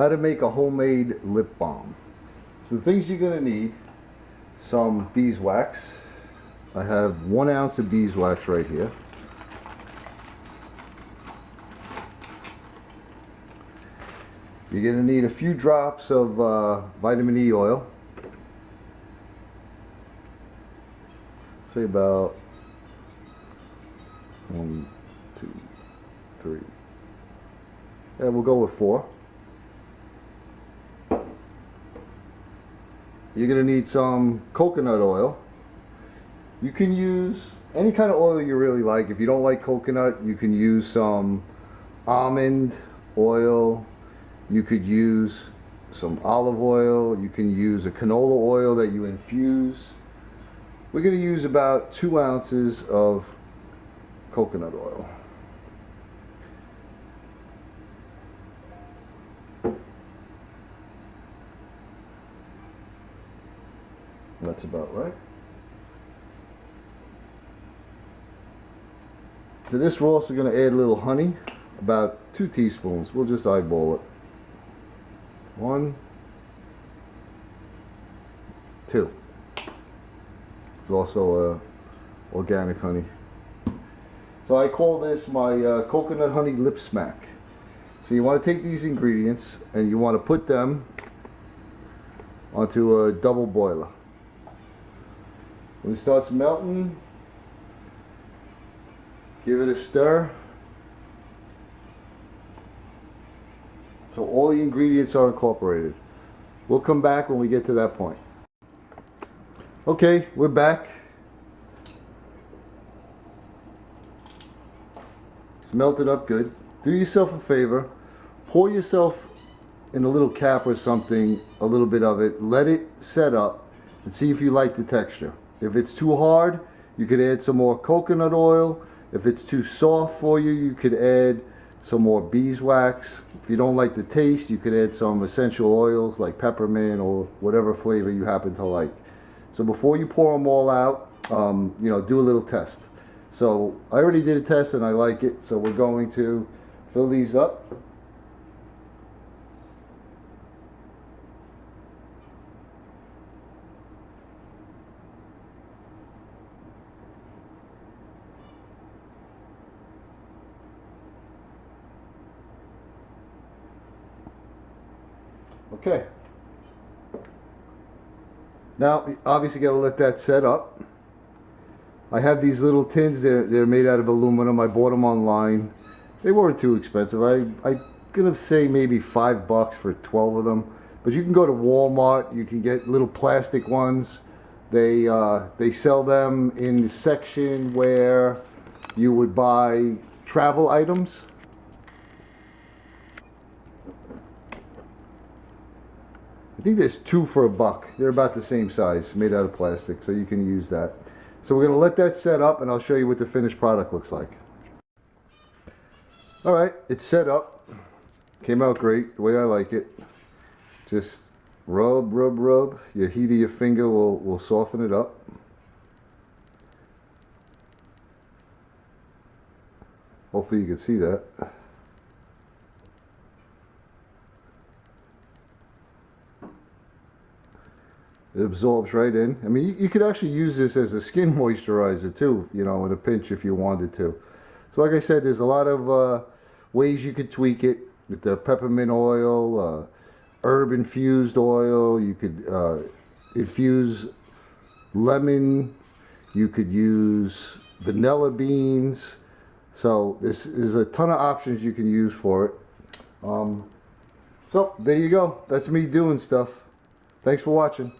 how to make a homemade lip balm. So the things you're going to need: some beeswax. I have 1 ounce of beeswax right here. You're going to need a few drops of vitamin E oil. Say about 1, 2, 3. Yeah, we'll go with 4. You're going to need some coconut oil. You can use any kind of oil you really like. If you don't like coconut, you can use some almond oil. You could use some olive oil. You can use a canola oil that you infuse. We're going to use about 2 ounces of coconut oil. That's about right. To this, we're also going to add a little honey, about 2 teaspoons. We'll just eyeball it. 1, 2. It's also organic honey. So I call this my coconut honey lip smack. So you want to take these ingredients and you want to put them onto a double boiler. When it starts melting, give it a stir. So all the ingredients are incorporated. We'll come back when we get to that point. Okay, we're back. It's melted up good. Do yourself a favor. Pour yourself in a little cap or something, a little bit of it. Let it set up and see if you like the texture. If it's too hard, you could add some more coconut oil. If it's too soft for you, you could add some more beeswax. If you don't like the taste, you could add some essential oils like peppermint or whatever flavor you happen to like. So before you pour them all out, you know, do a little test. So I already did a test and I like it, so we're going to fill these up. Okay. Now, obviously, got to let that set up. I have these little tins. They're made out of aluminum. I bought them online. They weren't too expensive. I'm gonna say maybe $5 for 12 of them. But you can go to Walmart. You can get little plastic ones. They sell them in the section where you would buy travel items. I think there's 2 for $1. They're about the same size, made out of plastic, so you can use that. So we're going to let that set up and I'll show you what the finished product looks like. Alright, it's set up. Came out great, the way I like it. Just rub, rub, rub. Your heat of your finger will soften it up. Hopefully you can see that. It absorbs right in. I mean, you could actually use this as a skin moisturizer too, you know, in a pinch if you wanted to. So like I said, there's a lot of ways you could tweak it with the peppermint oil, herb infused oil. You could infuse lemon. You could use vanilla beans. So this is a ton of options you can use for it. So there you go. That's me doing stuff. Thanks for watching.